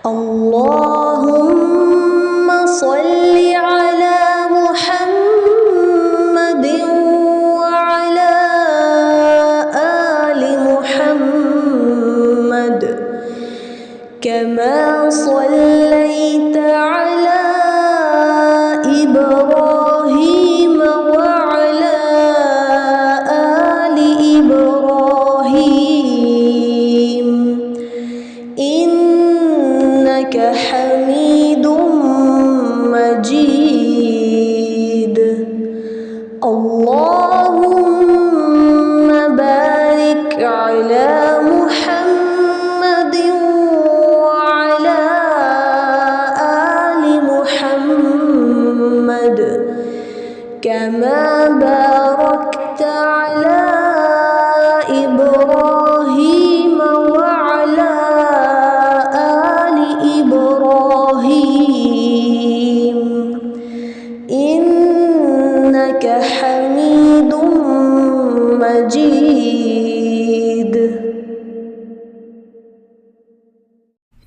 اللهم صل على محمد وعلى آل محمد كما صليت على إبراهيم وعلى آل إبراهيم إنك حميد مجيد. اللهم بارك على محمد وعلى آل محمد كما باركت على إبراهيم وعلى آل إبراهيم إنك حميد مجيد.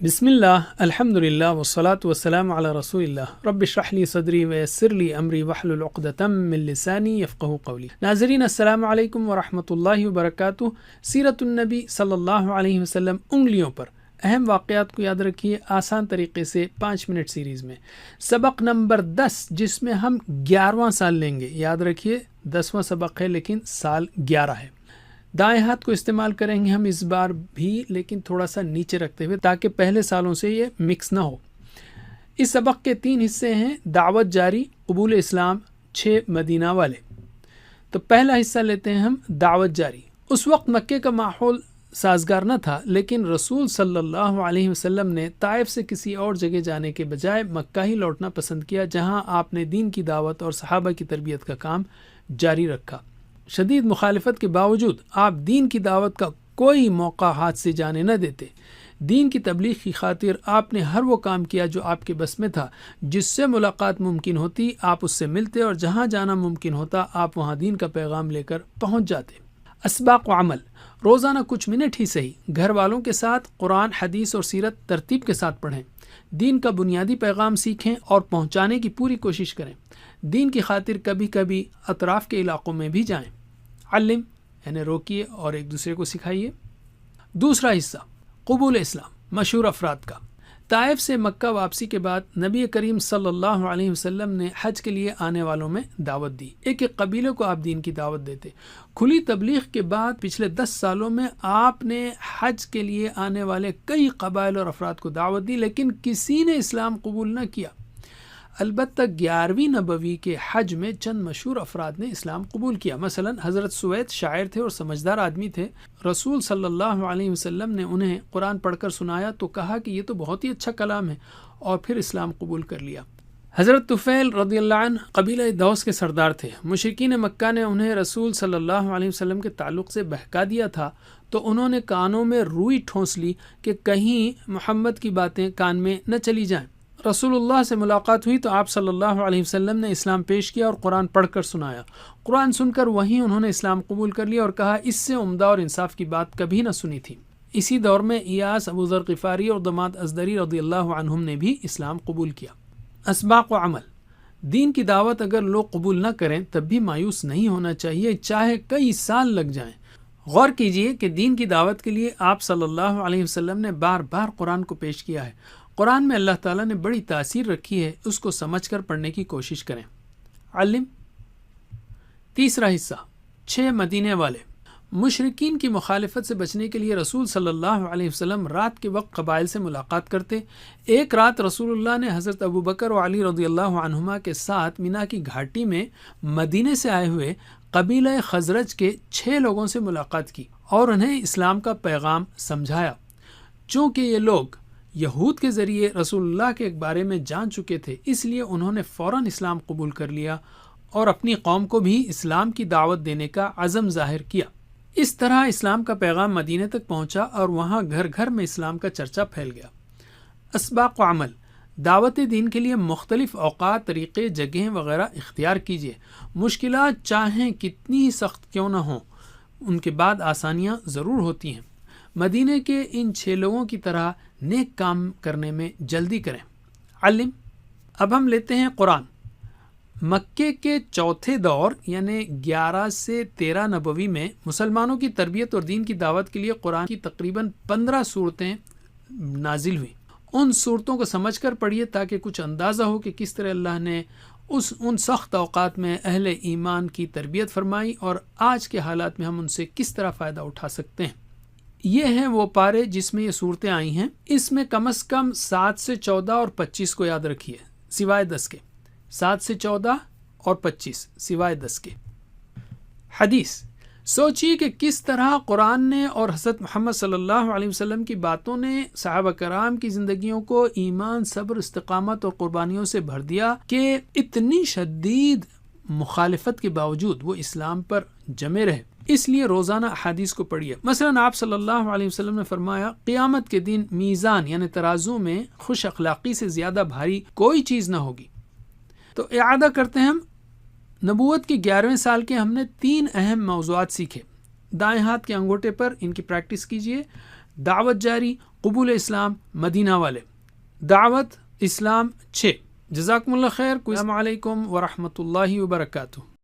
بسم اللہ الحمد للہ والصلاة والسلام علی رسول اللہ رب اشرح لی صدری ویسر لی امری واحلل عقدۃ من لسانی یفقہوا قولی. ناظرین السلام علیکم ورحمۃ اللہ وبرکاتہ. سیرت النبی صلی اللہ علیہ وسلم انگلیوں پر اہم واقعات کو یاد رکھیے آسان طریقے سے 5 منٹ سیریز میں. سبق نمبر 10 جس میں ہم 11واں سال لیں گے. یاد رکھیے 10واں سبق ہے لیکن سال 11 ہے. دائیں ہاتھ کو استعمال کریں گے ہم اس بار بھی لیکن تھوڑا سا نیچے رکھتے ہوئے تاکہ پہلے سالوں سے یہ مکس نہ ہو. اس سبق کے 3 حصے ہیں: دعوت جاری، قبول اسلام، 6 مدینہ والے. تو پہلا حصہ لیتے ہیں ہم دعوت جاری. اس وقت مکے کا ماحول سازگار نہ تھا لیکن رسول صلی اللہ علیہ وسلم نے طائف سے کسی اور جگہ جانے کے بجائے مکہ ہی لوٹنا پسند کیا جہاں آپ نے دین کی دعوت اور صحابہ کی تربیت کا کام جاری رکھا. شدید مخالفت کے باوجود آپ دین کی دعوت کا کوئی موقع ہاتھ سے جانے نہ دیتے. دین کی تبلیغ کی خاطر آپ نے ہر وہ کام کیا جو آپ کے بس میں تھا. جس سے ملاقات ممکن ہوتی آپ اس سے ملتے اور جہاں جانا ممکن ہوتا آپ وہاں دین کا پیغام لے کر پہنچ جاتے. اسباق و عمل: روزانہ کچھ منٹ ہی صحیح گھر والوں کے ساتھ قرآن، حدیث اور سیرت ترتیب کے ساتھ پڑھیں. دین کا بنیادی پیغام سیکھیں اور پہنچانے کی پوری کوشش کریں. دین کی خاطر کبھی کبھی اطراف کے علاقوں میں بھی جائیں. علم یعنی روکیے اور ایک دوسرے کو سکھائیے. دوسرا حصہ قبول اسلام، مشہور افراد کا. طائف سے مکہ واپسی کے بعد نبی کریم صلی اللہ علیہ وسلم نے حج کے لیے آنے والوں میں دعوت دی. ایک ایک قبیلے کو آپ دین کی دعوت دیتے. کھلی تبلیغ کے بعد پچھلے 10 سالوں میں آپ نے حج کے لیے آنے والے کئی قبائل اور افراد کو دعوت دی لیکن کسی نے اسلام قبول نہ کیا. البتہ 11ویں نبوی کے حج میں چند مشہور افراد نے اسلام قبول کیا. مثلا حضرت سوید شاعر تھے اور سمجھدار آدمی تھے. رسول صلی اللہ علیہ وسلم نے انہیں قرآن پڑھ کر سنایا تو کہا کہ یہ تو بہت ہی اچھا کلام ہے اور پھر اسلام قبول کر لیا. حضرت طفیل رضی اللہ عنہ قبیلہ دوس کے سردار تھے. مشرکین مکہ نے انہیں رسول صلی اللہ علیہ وسلم کے تعلق سے بہکا دیا تھا تو انہوں نے کانوں میں روئی ٹھونس لی کہ کہیں محمد کی باتیں کان میں نہ چلی جائیں. رسول اللہ سے ملاقات ہوئی تو آپ صلی اللہ علیہ وسلم نے اسلام پیش کیا اور قرآن پڑھ کر سنایا. قرآن سن کر وہیں انہوں نے اسلام قبول کر لیا اور کہا اس سے عمدہ اور انصاف کی بات کبھی نہ سنی تھی. اسی دور میں ایاس، ابو ذر غفاری اور ضماد ازدری رضی اللہ عنہم نے بھی اسلام قبول کیا. اسباق و عمل: دین کی دعوت اگر لوگ قبول نہ کریں تب بھی مایوس نہیں ہونا چاہیے چاہے کئی سال لگ جائیں. غور کیجئے کہ دین کی دعوت کے لیے آپ صلی اللہ علیہ وسلم نے بار بار قرآن کو پیش کیا ہے. قرآن میں اللہ تعالیٰ نے بڑی تاثیر رکھی ہے، اس کو سمجھ کر پڑھنے کی کوشش کریں. علم. تیسرا حصہ 6 مدینے والے. مشرکین کی مخالفت سے بچنے کے لیے رسول صلی اللہ علیہ وسلم رات کے وقت قبائل سے ملاقات کرتے. ایک رات رسول اللہ نے حضرت ابو بکر و علی رضی اللہ عنہما کے ساتھ مینا کی گھاٹی میں مدینے سے آئے ہوئے قبیلہ خزرج کے 6 لوگوں سے ملاقات کی اور انہیں اسلام کا پیغام سمجھایا. چونکہ یہ لوگ یہود کے ذریعے رسول اللہ کے بارے میں جان چکے تھے اس لیے انہوں نے فوراً اسلام قبول کر لیا اور اپنی قوم کو بھی اسلام کی دعوت دینے کا عزم ظاہر کیا. اس طرح اسلام کا پیغام مدینے تک پہنچا اور وہاں گھر گھر میں اسلام کا چرچا پھیل گیا. اسباق و عمل: دعوت دین کے لیے مختلف اوقات، طریقے، جگہیں وغیرہ اختیار کیجیے. مشکلات چاہیں کتنی ہی سخت کیوں نہ ہوں ان کے بعد آسانیاں ضرور ہوتی ہیں. مدینے کے ان 6 لوگوں کی طرح نیک کام کرنے میں جلدی کریں۔ علم۔ اب ہم لیتے ہیں قرآن۔ مکے کے چوتھے دور یعنی 11 سے 13 نبوی میں مسلمانوں کی تربیت اور دین کی دعوت کے لیے قرآن کی تقریباً 15 صورتیں نازل ہوئیں۔ ان صورتوں کو سمجھ کر پڑھیے تاکہ کچھ اندازہ ہو کہ کس طرح اللہ نے ان سخت اوقات میں اہل ایمان کی تربیت فرمائی اور آج کے حالات میں ہم ان سے کس طرح فائدہ اٹھا سکتے ہیں۔ یہ ہیں وہ پارے جس میں یہ صورتیں آئی ہیں۔ اس میں کم از کم 7 سے 14 اور 25 کو یاد رکھیے سوائے 10 کے۔ 7 سے 14 اور 25 سوائے 10 کے۔ حدیث۔ سوچئے کہ کس طرح قرآن نے اور حضرت محمد صلی اللہ علیہ وسلم کی باتوں نے صحابہ کرام کی زندگیوں کو ایمان، صبر، استقامت اور قربانیوں سے بھر دیا کہ اتنی شدید مخالفت کے باوجود وہ اسلام پر جمے رہے۔ اس لیے روزانہ احادیث کو پڑھیے۔ مثلا آپ صلی اللہ علیہ وسلم نے فرمایا قیامت کے دن میزان یعنی ترازو میں خوش اخلاقی سے زیادہ بھاری کوئی چیز نہ ہوگی۔ تو اعادہ کرتے ہیں ہم۔ نبوت کے 11ویں سال کے ہم نے 3 اہم موضوعات سیکھے۔ دائیں ہاتھ کے انگوٹھے پر ان کی پریکٹس کیجئے۔ دعوت جاری، قبول اسلام، مدینہ والے۔ دعوت اسلام 6۔ جزاکم اللہ خیر۔ السلام علیکم ورحمۃ اللہ وبرکاتہ۔